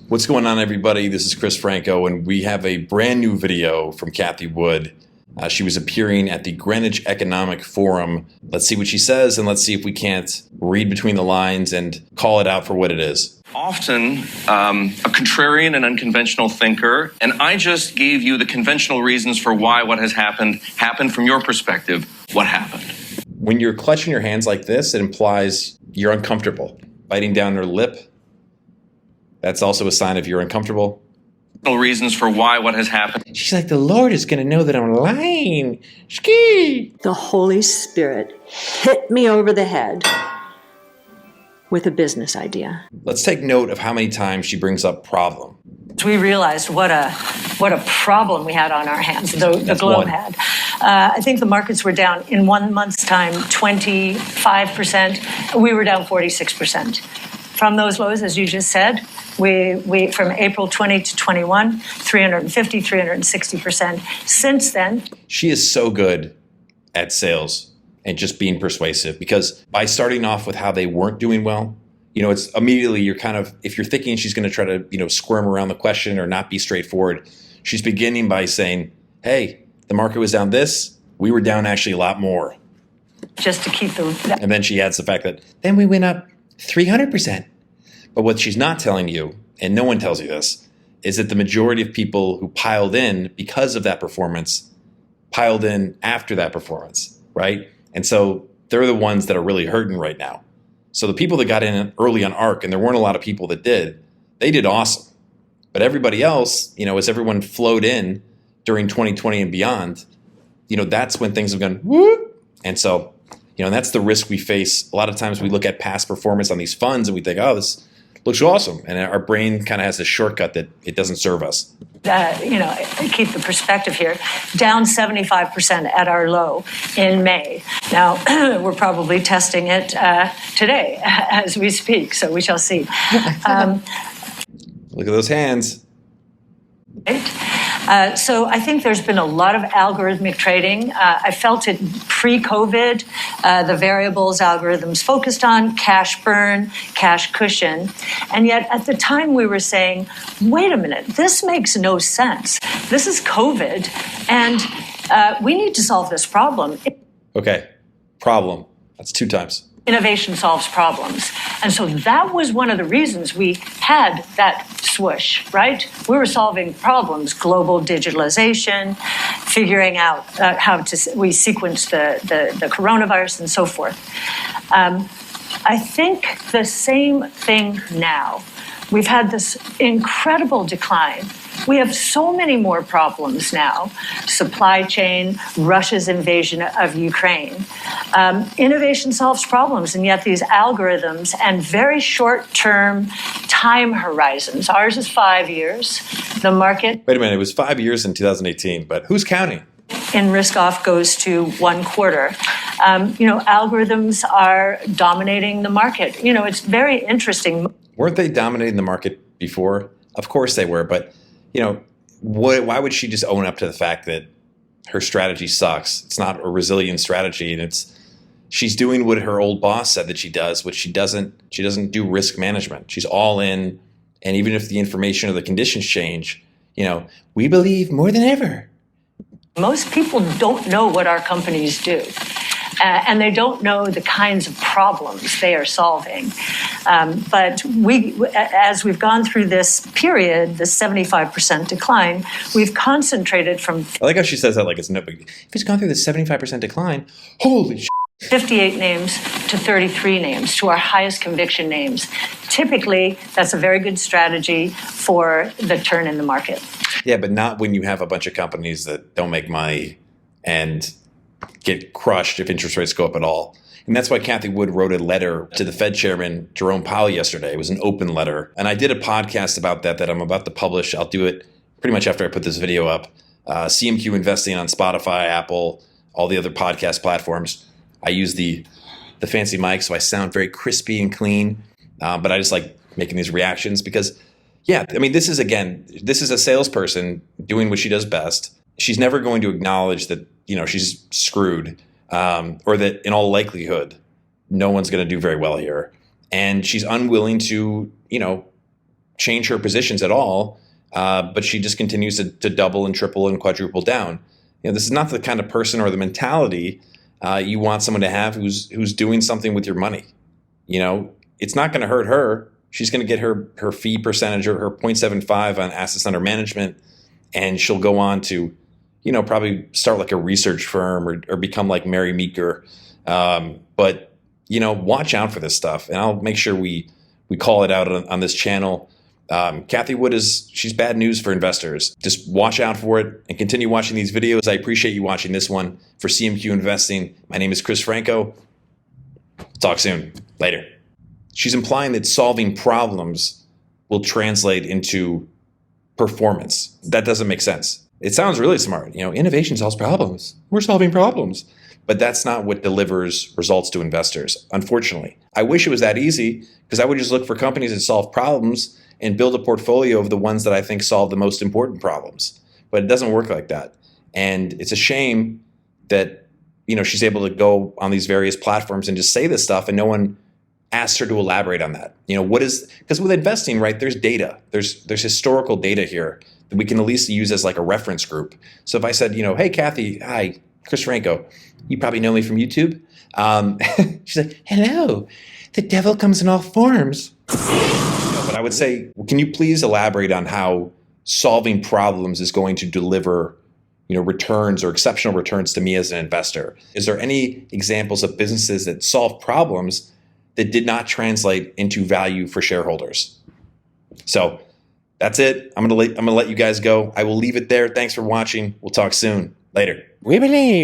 What's going on, everybody? This is Chris Franco, and we have a brand new video from Cathie Wood. She was appearing at the Greenwich Economic Forum. Let's see what she says, and let's see if we can't read between the lines and call it out for what it is. Often a contrarian and unconventional thinker, and I just gave you the conventional reasons for why what has happened from your perspective. What happened? When you're clutching your hands like this, it implies you're uncomfortable. Biting down your lip, that's also a sign of you're uncomfortable. Reasons for why what has happened. She's like, the Lord is going to know that I'm lying. Ski. The Holy Spirit hit me over the head with a business idea. Let's take note of how many times she brings up problem. We realized what a problem we had on our hands, the globe had. I think the markets were down in 1 month's time 25%. We were down 46%. From those lows, as you just said, we from April 20 to 21, 350, 360%. Since then. She is so good at sales and just being persuasive, because by starting off with how they weren't doing well, it's immediately you're kind of, if you're thinking she's going to try to, squirm around the question or not be straightforward, she's beginning by saying, hey, the market was down this, we were down actually a lot more. Just to keep the. And then she adds the fact that then we went up 300%. But what she's not telling you, and no one tells you this, is that the majority of people who piled in because of that performance piled in after that performance, right? And so they're the ones that are really hurting right now. So the people that got in early on ARK, and there weren't a lot of people that did, they did awesome. But everybody else, as everyone flowed in during 2020 and beyond, that's when things have gone whoop. And so, and that's the risk we face. A lot of times we look at past performance on these funds and we think, oh, this looks awesome. And our brain kind of has this shortcut that it doesn't serve us. Keep the perspective here. Down 75% at our low in May. Now, we're probably testing it today as we speak, so we shall see. Look at those hands. Right? So I think there's been a lot of algorithmic trading. I felt it pre-COVID. The variables algorithms focused on cash burn, cash cushion. And yet at the time we were saying, wait a minute, this makes no sense. This is COVID, and we need to solve this problem. Okay, problem. That's 2 times. Innovation solves problems. And so that was one of the reasons we had that swoosh, right? We were solving problems, global digitalization, figuring out we sequenced the coronavirus and so forth. I think the same thing now. We've had this incredible decline. We have so many more problems now. Supply chain, Russia's invasion of Ukraine. Innovation solves problems, and yet these algorithms and very short-term time horizons. Ours is 5 years. The market. Wait a minute, it was 5 years in 2018, but who's counting? In risk off goes to 1 quarter. Algorithms are dominating the market. It's very interesting. Weren't they dominating the market before? Of course they were, but why would she just own up to the fact that her strategy sucks? It's not a resilient strategy, and she's doing what her old boss said that she does, which she doesn't do risk management. She's all in, and even if the information or the conditions change, we believe more than ever. Most people don't know what our companies do. And they don't know the kinds of problems they are solving. But as we've gone through this period, the 75% decline, we've concentrated from. I like how she says that like it's no big deal. If it's gone through the 75% decline, holy shit. 58 names to 33 names, to our highest conviction names. Typically, that's a very good strategy for the turn in the market. Yeah, but not when you have a bunch of companies that don't make money and get crushed if interest rates go up at all. And that's why Cathie Wood wrote a letter to the Fed chairman, Jerome Powell, yesterday. It was an open letter. And I did a podcast about that I'm about to publish. I'll do it pretty much after I put this video up. CMQ Investing on Spotify, Apple, all the other podcast platforms. I use the fancy mic, so I sound very crispy and clean. But I just like making these reactions because, this is a salesperson doing what she does best. She's never going to acknowledge that, she's screwed, or that in all likelihood, no one's going to do very well here. And she's unwilling to, change her positions at all, but she just continues to double and triple and quadruple down. This is not the kind of person or the mentality you want someone to have who's doing something with your money. It's not going to hurt her. She's going to get her fee percentage or her 0.75 on assets under management, and she'll go on to, probably start like a research firm or become like Mary Meeker. But watch out for this stuff, and I'll make sure we call it out on this channel. Cathie Wood she's bad news for investors. Just watch out for it and continue watching these videos. I appreciate you watching this one for CMQ Investing. My name is Chris Franco. Talk soon. Later. She's implying that solving problems will translate into performance. That doesn't make sense. It sounds really smart. Innovation solves problems. We're solving problems. But that's not what delivers results to investors, unfortunately. I wish it was that easy, because I would just look for companies that solve problems and build a portfolio of the ones that I think solve the most important problems. But it doesn't work like that. And it's a shame that, she's able to go on these various platforms and just say this stuff and no one asks her to elaborate on that. Because with investing, right, there's data. There's historical data here that we can at least use as like a reference group. So if I said, hey, Cathie, hi, Chris Franco, you probably know me from YouTube. She's like, hello, the devil comes in all forms. But I would say, can you please elaborate on how solving problems is going to deliver, returns or exceptional returns to me as an investor? Is there any examples of businesses that solve problems that did not translate into value for shareholders? So that's it. I'm gonna let you guys go. I will leave it there. Thanks for watching. We'll talk soon. Later. We believe.